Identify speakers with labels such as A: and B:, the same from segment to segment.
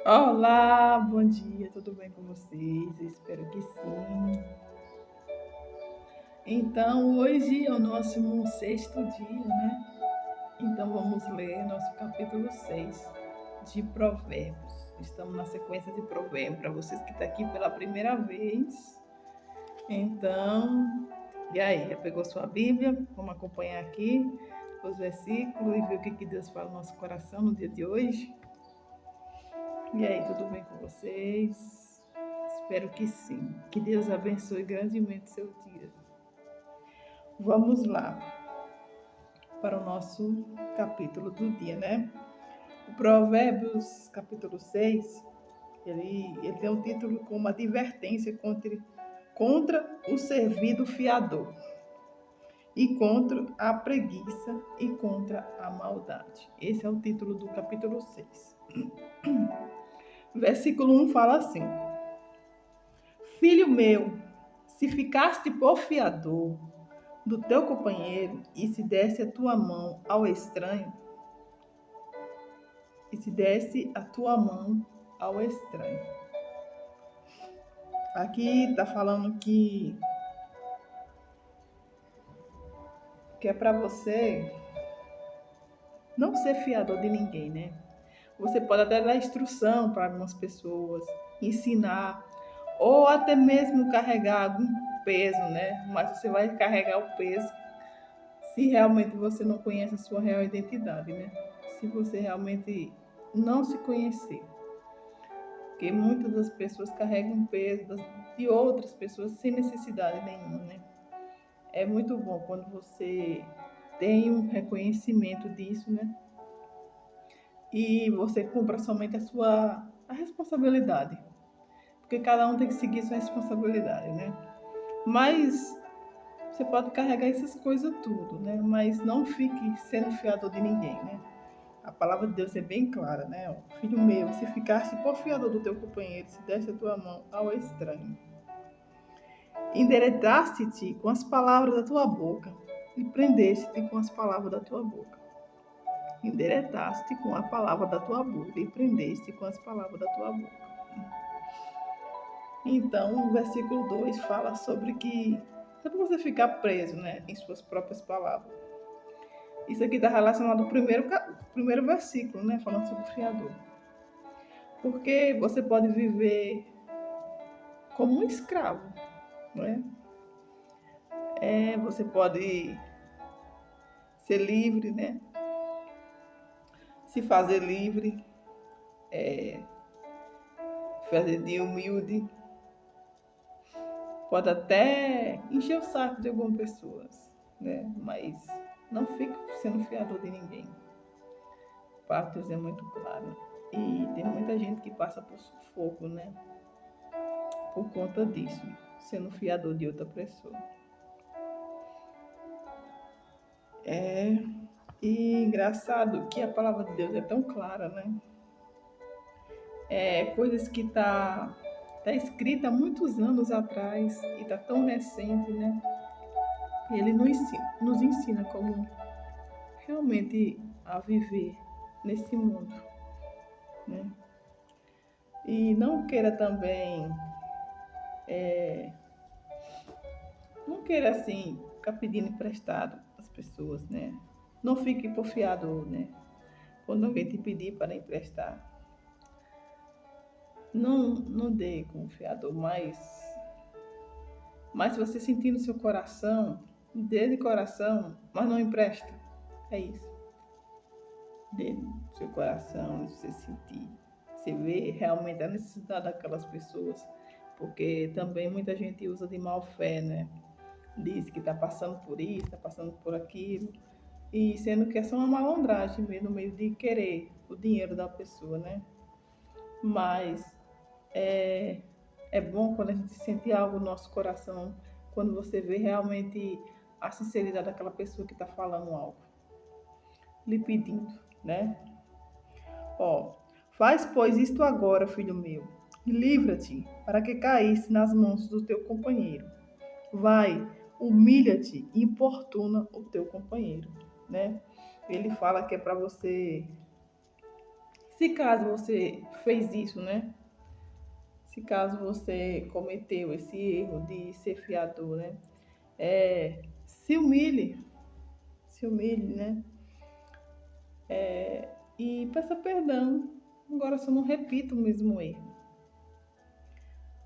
A: Olá, bom dia, tudo bem com vocês? Eu espero que sim. Então, hoje é o nosso sexto dia, né? Então, vamos ler nosso capítulo 6 de Provérbios. Estamos na sequência de Provérbios, para vocês que estão aqui pela primeira vez. Então, e aí, já pegou sua Bíblia? Vamos acompanhar aqui os versículos e ver o que Deus fala no nosso coração no dia de hoje? E aí, tudo bem com vocês? Espero que sim. Que Deus abençoe grandemente seu dia. Vamos lá para o nosso capítulo do dia, né? O Provérbios, capítulo 6, ele tem um título como advertência contra o servido fiador, e contra a preguiça e contra a maldade. Esse é o título do capítulo 6. Versículo 1 fala assim: Filho meu, se ficaste por fiador do teu companheiro e se desse a tua mão ao estranho, Aqui está falando que é para você não ser fiador de ninguém, né? Você pode até dar instrução para algumas pessoas, ensinar, ou até mesmo carregar algum peso, né? Mas você vai carregar o peso se realmente você não conhece a sua real identidade, né? Se você realmente não se conhecer. Porque muitas das pessoas carregam peso de outras pessoas sem necessidade nenhuma, né? É muito bom quando você tem um reconhecimento disso, né? E você cumpra somente a responsabilidade. Porque cada um tem que seguir sua responsabilidade, né? Mas você pode carregar essas coisas tudo, né? Mas não fique sendo fiador de ninguém, né? A palavra de Deus é bem clara, né? Filho meu, se ficaste por fiador do teu companheiro, se deste a tua mão ao estranho. Endereçaste-te com as palavras da tua boca e prendeste-te com as palavras da tua boca. Endereçaste com a palavra da tua boca e prendeste com as palavras da tua boca. Então, o versículo 2 fala sobre que é para você ficar preso, né, em suas próprias palavras. Isso aqui está relacionado ao primeiro versículo, né, falando sobre o fiador. Porque você pode viver como um escravo, né? Você pode ser livre, né? Se fazer livre, fazer de humilde, pode até encher o saco de algumas pessoas, né? Mas não fique sendo fiador de ninguém. A palavra de Deus é muito clara. E tem muita gente que passa por sufoco, né? Por conta disso, sendo fiador de outra pessoa. E engraçado que a palavra de Deus é tão clara, né? Coisas que tá escrita há muitos anos atrás e tá tão recente, né? E ele nos ensina como realmente a viver nesse mundo, né? E não queira também, não queira assim, ficar pedindo emprestado às pessoas, né? Não fique por fiador, né? Quando alguém te pedir para emprestar, não dê como fiador, mas se você sentir no seu coração, dê de coração, mas não empresta. É isso. Dê no seu coração, se você sentir. Você vê realmente a necessidade daquelas pessoas. Porque também muita gente usa de má fé, né? Diz que está passando por isso, está passando por aquilo. E sendo que é só uma malandragem mesmo, no meio de querer o dinheiro da pessoa, né? Mas é bom quando a gente sente algo no nosso coração, quando você vê realmente a sinceridade daquela pessoa que está falando algo, lhe pedindo, né? Ó, faz, pois, isto agora, filho meu, e livra-te, para que caísse nas mãos do teu companheiro. Vai, humilha-te e importuna o teu companheiro, né? Ele fala que é para você Se caso você fez isso, né? Se caso você cometeu esse erro de ser fiador, né? Se humilhe, se humilhe, né? E peça perdão. Agora só não repita o mesmo erro.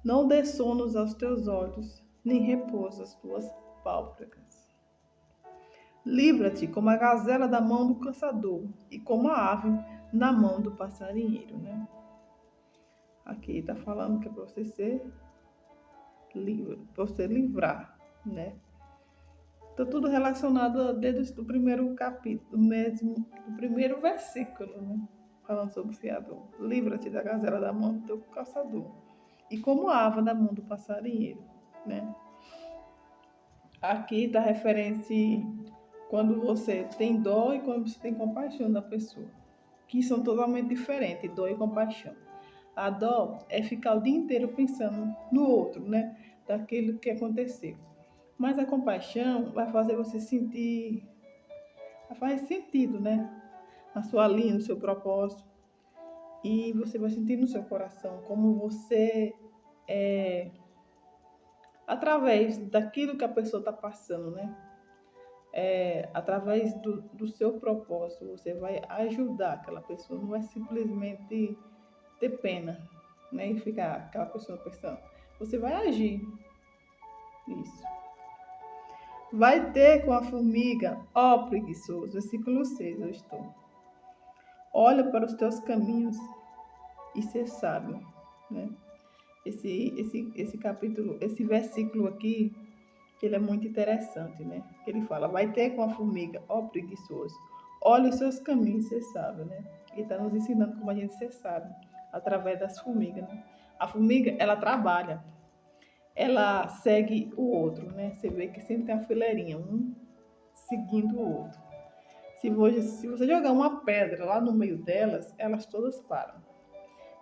A: Não dê sonos aos teus olhos, nem repousa as tuas pálpebras. Livra-te como a gazela da mão do caçador e como a ave na mão do passarinheiro, né? Aqui está falando que é para você ser livre, para você livrar, né? Está tudo relacionado desde o primeiro capítulo, mesmo do primeiro versículo, né? Falando sobre o fiador. Livra-te da gazela da mão do teu caçador e como a ave da mão do passarinheiro, né? Aqui está referente quando você tem dó e quando você tem compaixão da pessoa, que são totalmente diferentes, dó e compaixão. A dó é ficar o dia inteiro pensando no outro, né? Daquilo que aconteceu. Mas a compaixão vai fazer você sentir, faz sentido, né? Na sua linha, no seu propósito. E você vai sentir no seu coração como você, através daquilo que a pessoa está passando, né? Através do seu propósito, você vai ajudar aquela pessoa. Não é simplesmente ter pena, né? E ficar aquela pessoa pensando. Você vai agir. Isso. Vai ter com a formiga, ó preguiçoso. Versículo 6, eu estou. Olha para os teus caminhos e ser sábio, né? Esse capítulo, esse versículo aqui, ele é muito interessante, né? Ele fala, vai ter com a formiga, ó preguiçoso. Olha os seus caminhos e ser sábio, né? Ele está nos ensinando como a gente ser sábio, através das formigas, né? A formiga, ela trabalha, ela segue o outro, né? Você vê que sempre tem uma fileirinha, um seguindo o outro. Se você jogar uma pedra lá no meio delas, elas todas param.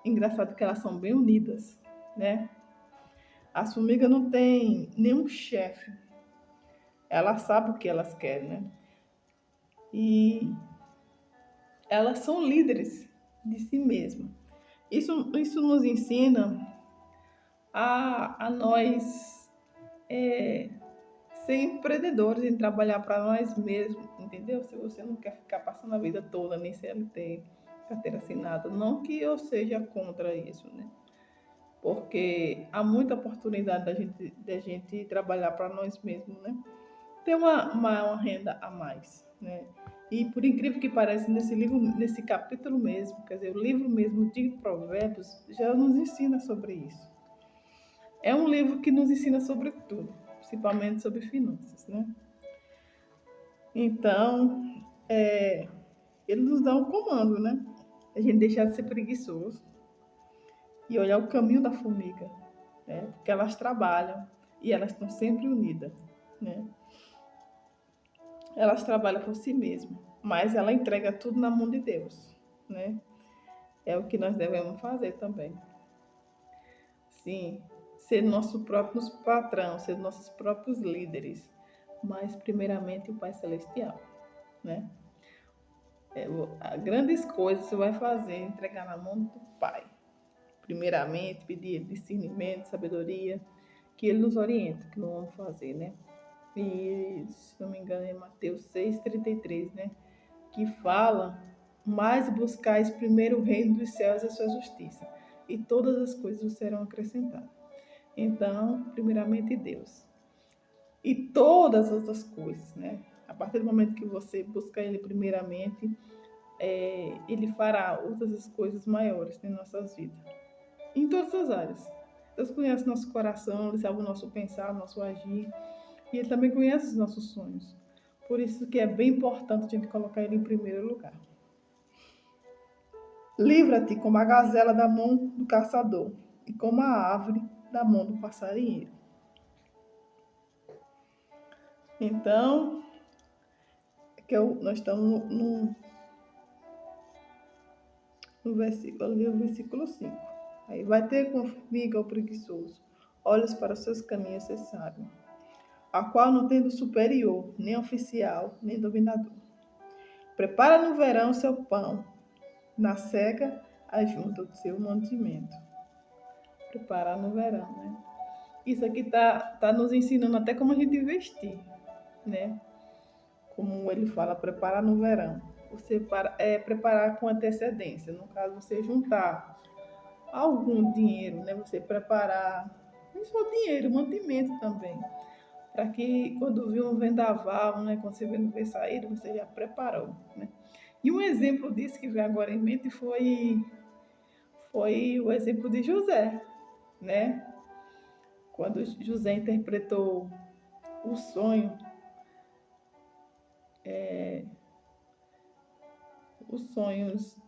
A: Engraçado que elas são bem unidas, né? As formigas não têm nenhum chefe. Elas sabem o que elas querem, né? E elas são líderes de si mesmas. Isso nos ensina a nós ser empreendedores, em trabalhar para nós mesmos, entendeu? Se você não quer ficar passando a vida toda nem CLT, carteira assinada, não que eu seja contra isso, né? Porque há muita oportunidade da gente trabalhar para nós mesmos, né? Ter uma renda a mais, né? E por incrível que pareça, nesse livro, nesse capítulo mesmo, quer dizer, o livro mesmo de Provérbios já nos ensina sobre isso. É um livro que nos ensina sobre tudo, principalmente sobre finanças, né? Então, ele nos dá um comando, né? A gente deixar de ser preguiçoso e olhar o caminho da formiga, né? Porque elas trabalham e elas estão sempre unidas, né? Elas trabalham por si mesmas, mas ela entrega tudo na mão de Deus, né? É o que nós devemos fazer também. Sim, ser nossos próprios patrões, ser nossos próprios líderes, mas primeiramente o Pai Celestial, né? Grandes coisas você vai fazer, entregar na mão do Pai. Primeiramente, pedir discernimento, sabedoria, que Ele nos orienta, que não vamos fazer, né? E, se não me engano, é Mateus 6,33, né? Que fala, mas buscais primeiro o reino dos céus e a sua justiça, e todas as coisas serão acrescentadas. Então, primeiramente Deus. E todas as outras coisas, né? A partir do momento que você busca Ele primeiramente, Ele fará outras coisas maiores em nossas vidas. Em todas as áreas. Deus conhece nosso coração, Ele sabe o nosso pensar, o nosso agir. E Ele também conhece os nossos sonhos. Por isso que é bem importante a gente colocar Ele em primeiro lugar. Livra-te como a gazela da mão do caçador e como a árvore da mão do passarinheiro. Então, nós estamos no versículo 5. Aí vai ter com formiga o preguiçoso, olhos para os seus caminhos, você sabe, a qual não tendo superior, nem oficial, nem dominador. Prepara no verão seu pão, Na seca, ajunta o seu mantimento. Preparar no verão, né? Isso aqui tá nos ensinando até como a gente vestir, né? Como ele fala, preparar no verão. Você preparar com antecedência. No caso, você juntar algum dinheiro, né? Você preparar, não só dinheiro, mantimento também. Para que quando vir um vendaval, né? Quando você ver sair, você já preparou, né? E um exemplo disso que veio agora em mente foi o exemplo de José, né? Quando José interpretou o sonho, os sonhos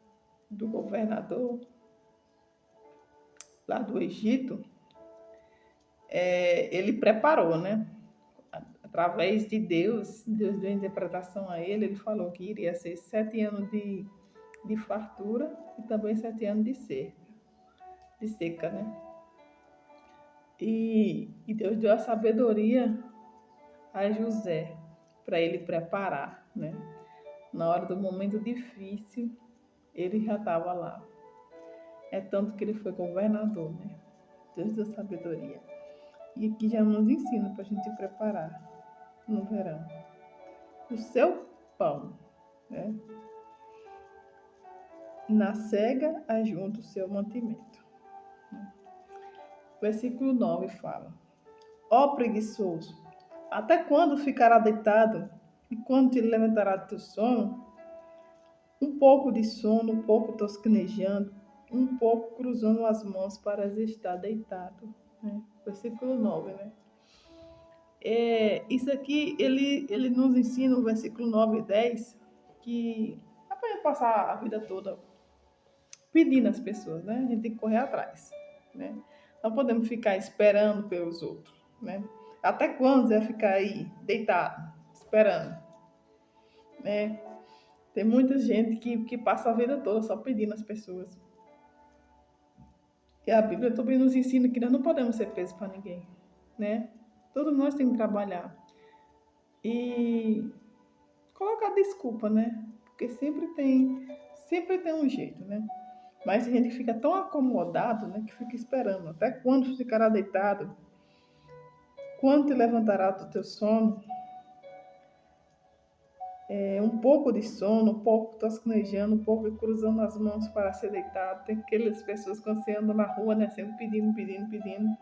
A: do governador lá do Egito, ele preparou, né? Através de Deus deu a interpretação a ele falou que iria ser 7 anos de fartura e também 7 anos de seca, né? E Deus deu a sabedoria a José para ele preparar, né? Na hora do momento difícil, ele já estava lá. É tanto que ele foi governador, né? Deus deu sabedoria. E aqui já nos ensina para a gente preparar no verão o seu pão, né? Na cega, ajunta o seu mantimento. Versículo 9 fala: Ó preguiçoso, até quando ficará deitado? E quando te levantará do teu sono? Um pouco de sono, um pouco tosquenejando, um pouco cruzando as mãos para estar deitado. Né? Versículo 9, né? Isso aqui, ele nos ensina, no versículo 9 e 10, que dá para passar a vida toda pedindo às pessoas, né? A gente tem que correr atrás, né? Não podemos ficar esperando pelos outros, né? Até quando você vai ficar aí deitado, esperando, né? Tem muita gente que passa a vida toda só pedindo às pessoas. E a Bíblia também nos ensina que nós não podemos ser peso para ninguém, né? Todos nós temos que trabalhar. E colocar desculpa, né? Porque sempre tem um jeito, né? Mas a gente fica tão acomodado, né? Que fica esperando. Até quando ficará deitado? Quando te levantará do teu sono? Um pouco de sono, um pouco tosquenejando, um pouco cruzando as mãos para ser deitado. Tem aquelas pessoas quando você anda na rua, né? Sempre pedindo.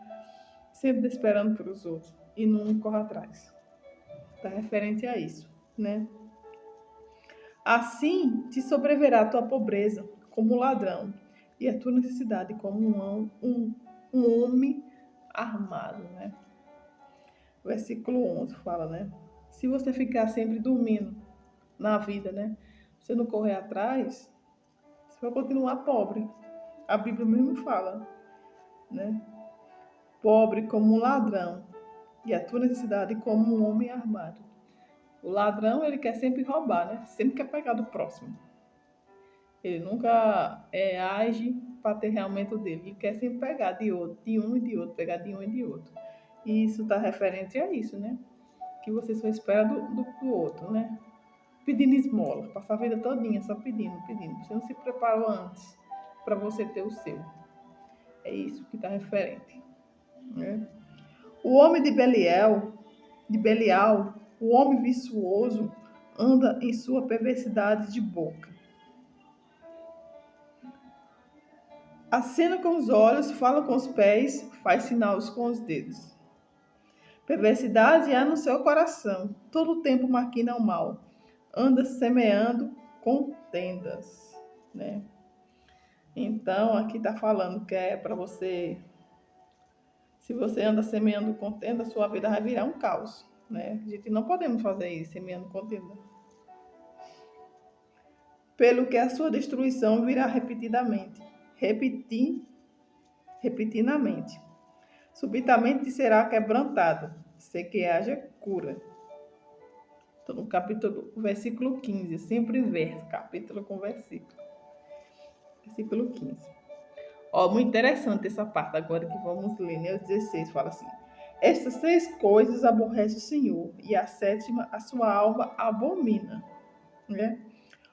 A: Sempre esperando para os outros. E não corre atrás. Está referente a isso, né? Assim te sobreverá a tua pobreza como ladrão, e a tua necessidade como um homem armado, né? Versículo 11 fala, né? Se você ficar sempre dormindo na vida, né? Você não correr atrás, você vai continuar pobre. A Bíblia mesmo fala, né? Pobre como um ladrão, e a tua necessidade como um homem armado. O ladrão, ele quer sempre roubar, né? Sempre quer pegar do próximo. Ele nunca age para ter realmente o dele. Ele quer sempre pegar de outro, de um e de outro, pegar de um e de outro. E isso está referente a isso, né? Que você só espera do outro, né? Pedindo esmola, passar a vida todinha só pedindo. Você não se preparou antes para você ter o seu. É isso que está referente, né? O homem de Belial, o homem vicioso, anda em sua perversidade de boca. Acena com os olhos, fala com os pés, faz sinais com os dedos. Perversidade há no seu coração, todo o tempo maquina o mal. Anda semeando contendas, né? Então, aqui está falando que é para você, se você anda semeando contenda, sua vida vai virar um caos, né? A gente não podemos fazer isso, semeando contenda. Pelo que a sua destruição virá repetidamente. Repetidamente. Subitamente será quebrantado, se que haja cura. Estou no versículo 15, sempre inverso, capítulo com versículo. Versículo 15. Muito interessante essa parte agora que vamos ler, né? O 16 fala assim: Estas 6 coisas aborrece o Senhor, e a 7ª a sua alma abomina, né?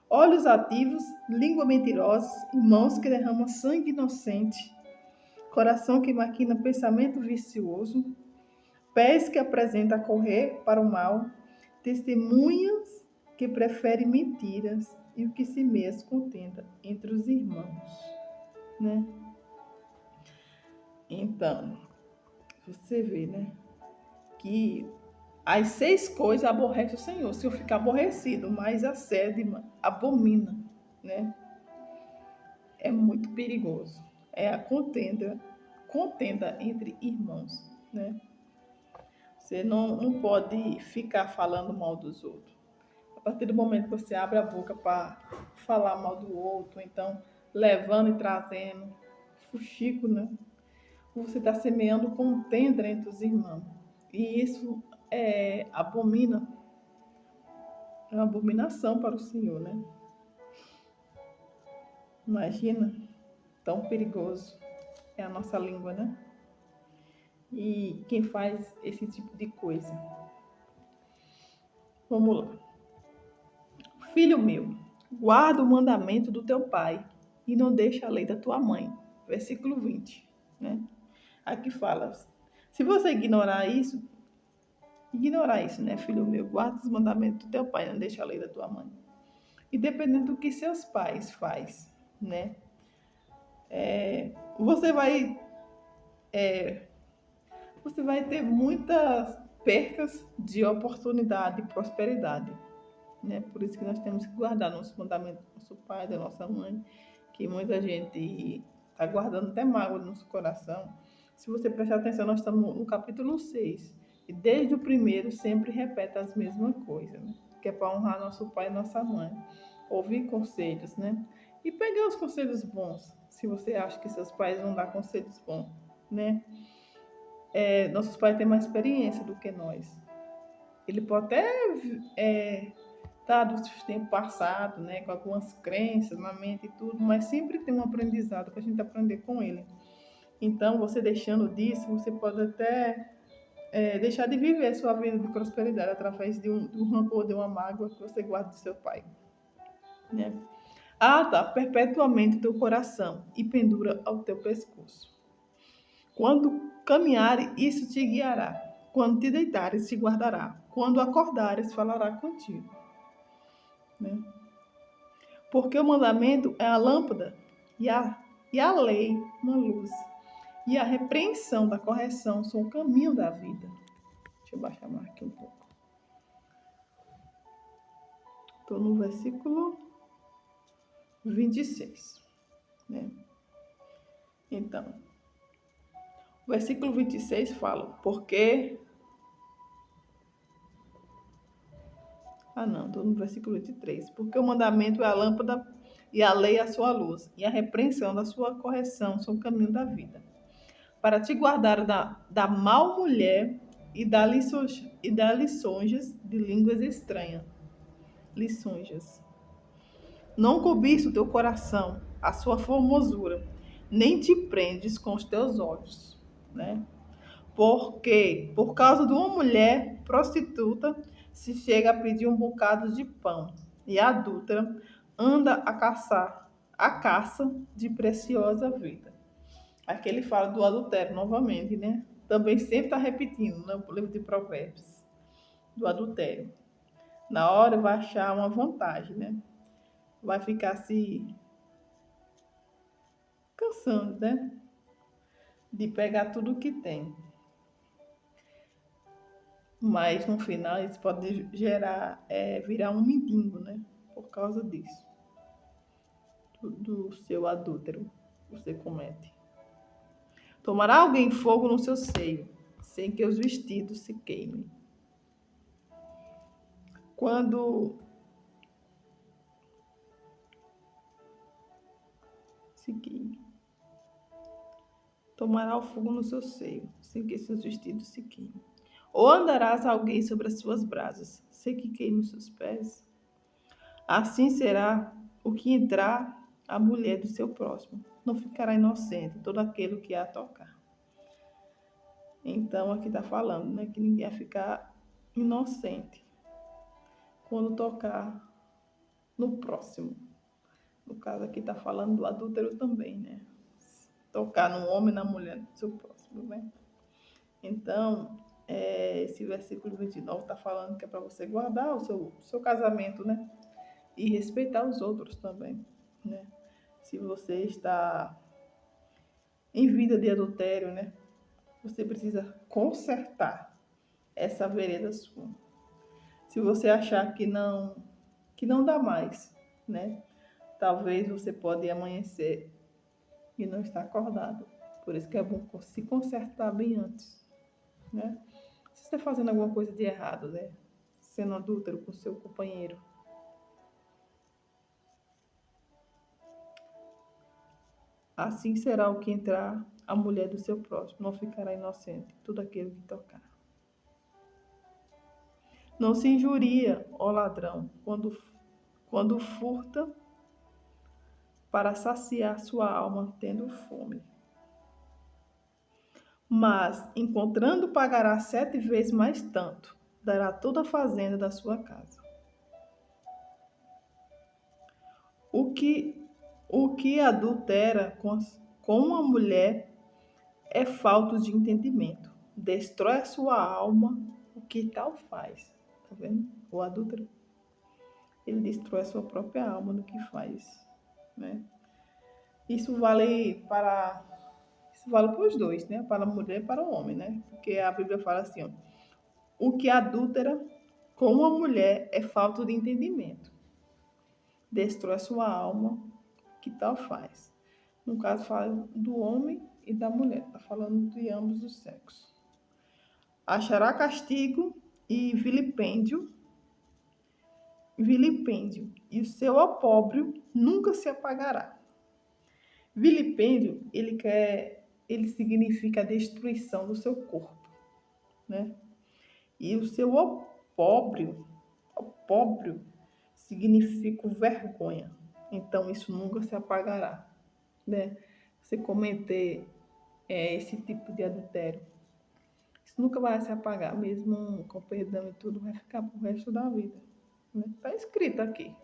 A: olhos ativos, língua mentirosa, e mãos que derramam sangue inocente, coração que maquina pensamento vicioso, pés que apresenta a correr para o mal, testemunhas que preferem mentiras e o que se meia contenda entre os irmãos, né? Então, você vê, né, que as 6 coisas aborrece o Senhor. Se eu ficar aborrecido, mas a 7ª abomina, né? É muito perigoso. É a contenda entre irmãos, né? Você não pode ficar falando mal dos outros. A partir do momento que você abre a boca para falar mal do outro, então levando e trazendo fuxico, né? Você está semeando contenda entre os irmãos. E isso abomina, é uma abominação para o Senhor, né? Imagina, tão perigoso é a nossa língua, né? E quem faz esse tipo de coisa. Vamos lá. Filho meu, guarda o mandamento do teu pai e não deixa a lei da tua mãe. Versículo 20, né? Aqui fala, se você ignorar isso, né, filho meu, guarda os mandamentos do teu pai e não deixa a lei da tua mãe. E dependendo do que seus pais faz, né? Você vai ter muitas percas de oportunidade e prosperidade, né? Por isso que nós temos que guardar nosso mandamento do nosso pai, da nossa mãe, que muita gente está guardando até mágoa no nosso coração. Se você prestar atenção, nós estamos no capítulo 6, e desde o primeiro sempre repete as mesmas coisas, né? Que é para honrar nosso pai e nossa mãe, ouvir conselhos, né? E pegar os conselhos bons, se você acha que seus pais vão dar conselhos bons, né? Nossos pais têm mais experiência do que nós. Ele pode até estar do tempo passado, né, com algumas crenças na mente e tudo, mas sempre tem um aprendizado para a gente aprender com ele. Então, você deixando disso, você pode até deixar de viver a sua vida de prosperidade através de um rancor, de uma mágoa que você guarda do seu pai, né? Ata perpetuamente o teu coração e pendura ao teu pescoço. Quando caminhares, isso te guiará. Quando te deitares, te guardará. Quando acordares, falará contigo, né? Porque o mandamento é a lâmpada e a lei uma luz. E a repreensão da correção são o caminho da vida. Deixa eu baixar mais aqui um pouco. Estou no versículo 26, né? Então, o versículo 26 fala, porque... não, estou no versículo 23. Porque o mandamento é a lâmpada e a lei é a sua luz. E a repreensão da sua correção são o caminho da vida. Para te guardar da mal mulher e da lisonjas de línguas estranhas. Lisonjas. Não cobiça o teu coração a sua formosura, nem te prendes com os teus olhos, né? Porque, por causa de uma mulher prostituta, se chega a pedir um bocado de pão, e a adúltera anda a caça de preciosa vida. Aqui ele fala do adultério novamente, né? Também sempre está repetindo, né? O livro de Provérbios, do adultério. Na hora vai achar uma vantagem, né? Vai ficar se cansando, né? De pegar tudo que tem. Mas no final isso pode virar um mendigo, né? Por causa disso. Do seu adúltero que você comete. Tomará alguém fogo no seu seio, sem que os vestidos se queimem. Quando se queime. Tomará o fogo no seu seio, sem que seus vestidos se queimem. Ou andarás alguém sobre as suas brasas, sem que queime os seus pés. Assim será o que entrar a mulher do seu próximo. Não ficará inocente todo aquele que a tocar. Então, aqui está falando, né, que ninguém vai ficar inocente quando tocar no próximo. No caso aqui está falando do adúltero também, né? Tocar no homem e na mulher do seu próximo, né? Então, esse versículo 29 está falando que é para você guardar o seu casamento, né? E respeitar os outros também, né? Se você está em vida de adultério, né? Você precisa consertar essa vereda sua. Se você achar que não dá mais, né? Talvez você pode amanhecer e não estar acordado. Por isso que é bom se consertar bem antes, né? Se você está fazendo alguma coisa de errado, né? Sendo adúltero com seu companheiro, assim será o que entrar a mulher do seu próximo, não ficará inocente tudo aquele que tocar. Não se injuria, ó ladrão, quando furta para saciar sua alma tendo fome. Mas, encontrando, pagará 7 vezes mais tanto, dará toda a fazenda da sua casa. O que adultera com uma mulher é falta de entendimento. Destrói a sua alma, o que tal faz. Tá vendo? O adúltero, ele destrói a sua própria alma no que faz, né? Isso vale para os dois, né? Para a mulher e para o homem, né? Porque a Bíblia fala assim, ó, o que adúltera com uma mulher é falta de entendimento. Destrói a sua alma, que tal faz. No caso, fala do homem e da mulher. Está falando de ambos os sexos. Achará castigo e vilipêndio, e o seu opróbrio nunca se apagará. Vilipêndio, ele significa a destruição do seu corpo, né? E o seu opróbrio significa vergonha. Então, isso nunca se apagará, né? Você cometer esse tipo de adultério, isso nunca vai se apagar, mesmo com perdão e tudo, vai ficar pro resto da vida, né? Tá escrito aqui,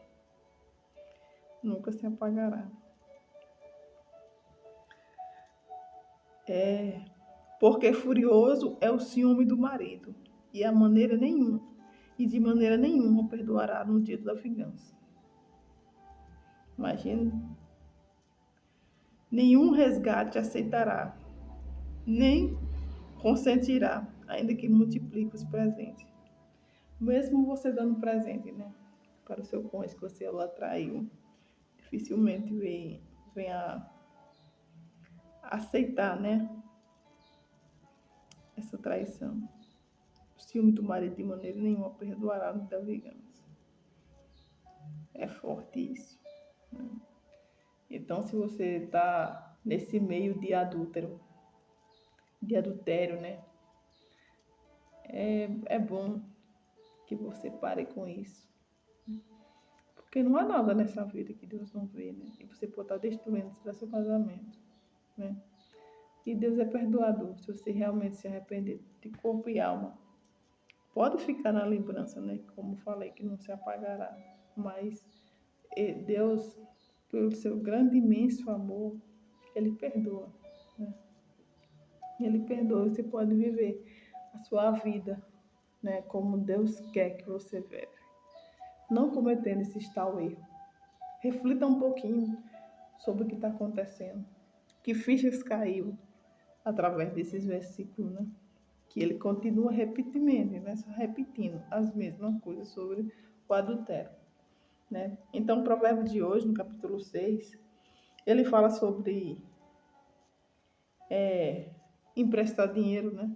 A: nunca se apagará. Porque furioso é o ciúme do marido, e de maneira nenhuma perdoará no dia da vingança. Imagina, nenhum resgate aceitará, nem consentirá, ainda que multiplique os presentes. Mesmo você dando presente, né, para o seu cônjuge que você o atraiu, dificilmente vem a aceitar, né, essa traição. O ciúme do marido de maneira nenhuma perdoará no dia da vingança. É forte isso, né? Então, se você está nesse meio de adúltero, de adultério, né, é bom que você pare com isso. Porque não há nada nessa vida que Deus não vê, né? E você pode estar destruindo seu casamento, né? E Deus é perdoador, se você realmente se arrepender de corpo e alma. Pode ficar na lembrança, né? Como falei, que não se apagará. Mas Deus, pelo seu grande e imenso amor, Ele perdoa, né? Ele perdoa, você pode viver a sua vida, né? Como Deus quer que você viva. Não cometendo esse tal erro. Reflita um pouquinho sobre o que está acontecendo. Que fichas caiu através desses versículos, né? Que ele continua repetindo, né? Repetindo as mesmas coisas sobre o adultério, né? Então, o provérbio de hoje, no capítulo 6, ele fala sobre emprestar dinheiro, né?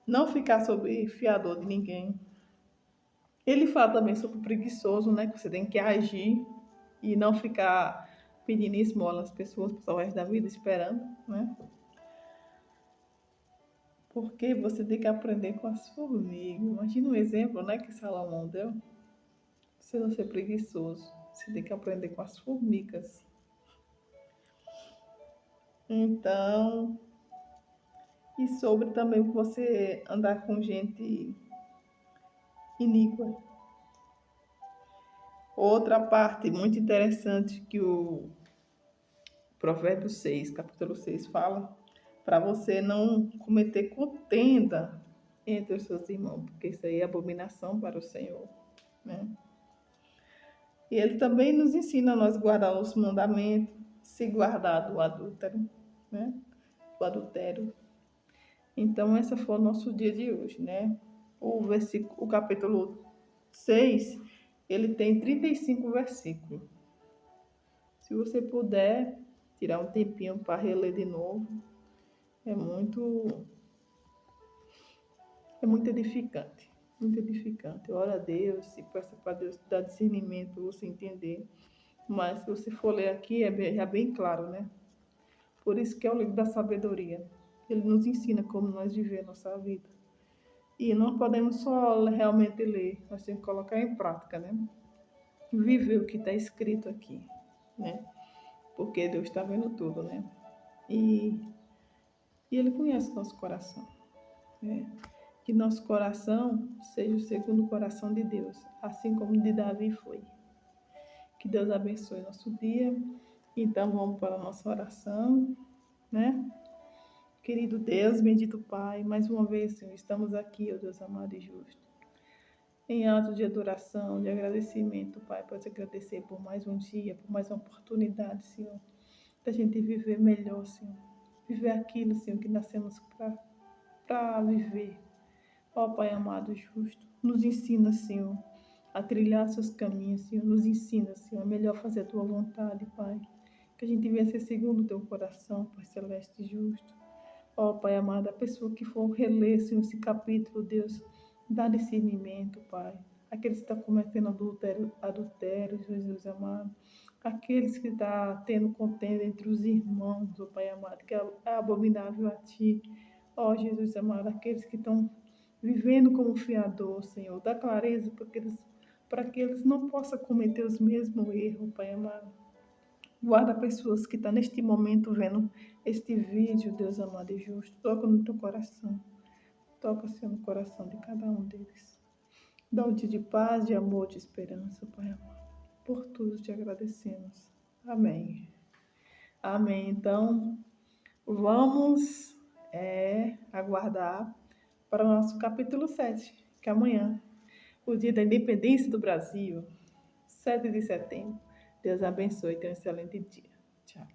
A: Não ficar sob fiador de ninguém. Ele fala também sobre o preguiçoso, né? Que você tem que agir e não ficar pedindo esmola às pessoas para o resto da vida esperando, né? Porque você tem que aprender com as formigas. Imagina um exemplo, né, que Salomão deu. Você não ser preguiçoso. Você tem que aprender com as formigas. Então, e sobre também você andar com gente iníqua. Outra parte muito interessante que o Provérbios 6, capítulo 6, fala para você não cometer contenda entre os seus irmãos, porque isso aí é abominação para o Senhor, né? E ele também nos ensina a nós guardar os mandamentos, se guardar do adúltero, né? Do adultério. Então, esse foi o nosso dia de hoje, né? O capítulo 6, ele tem 35 versículos. Se você puder tirar um tempinho para reler de novo, é muito edificante. Muito edificante. Ora a Deus e peça para Deus dar discernimento para você entender. Mas se você for ler aqui, é bem claro, né? Por isso que é o livro da sabedoria. Ele nos ensina como nós vivemos a nossa vida. E não podemos só realmente ler, nós temos que colocar em prática, né? Viver o que está escrito aqui, né? Porque Deus está vendo tudo, né? E Ele conhece nosso coração, né? Que nosso coração seja o segundo coração de Deus, assim como o de Davi foi. Que Deus abençoe nosso dia. Então vamos para a nossa oração, né? Querido Deus, bendito Pai, mais uma vez, Senhor, estamos aqui, ó Deus amado e justo, em ato de adoração, de agradecimento, Pai, para te agradecer por mais um dia, por mais uma oportunidade, Senhor, da gente viver melhor, Senhor. Viver aquilo, Senhor, que nascemos para viver. Ó Pai amado e justo, nos ensina, Senhor, a trilhar seus caminhos, Senhor. Nos ensina, Senhor, a melhor fazer a tua vontade, Pai. Que a gente venha ser segundo o teu coração, Pai celeste e justo. Ó Pai amado, a pessoa que for reler, Senhor, esse capítulo, Deus, dá discernimento, Pai. Aqueles que estão cometendo adultério, Jesus amado. Aqueles que estão tendo contenda entre os irmãos, ó Pai amado, que é abominável a Ti. Ó Jesus amado, aqueles que estão vivendo como fiador, Senhor, dá clareza para que eles não possam cometer os mesmos erros, Pai amado. Guarda pessoas que estão neste momento vendo este vídeo, Deus amado e justo. Toca no teu coração. Toca, Senhor, no coração de cada um deles. Dá um dia de paz, de amor, de esperança, Pai amado. Por tudo te agradecemos. Amém. Amém. Então, vamos aguardar para o nosso capítulo 7, que é amanhã, o dia da independência do Brasil, 7 de setembro. Deus abençoe e tenha um excelente dia. Tchau.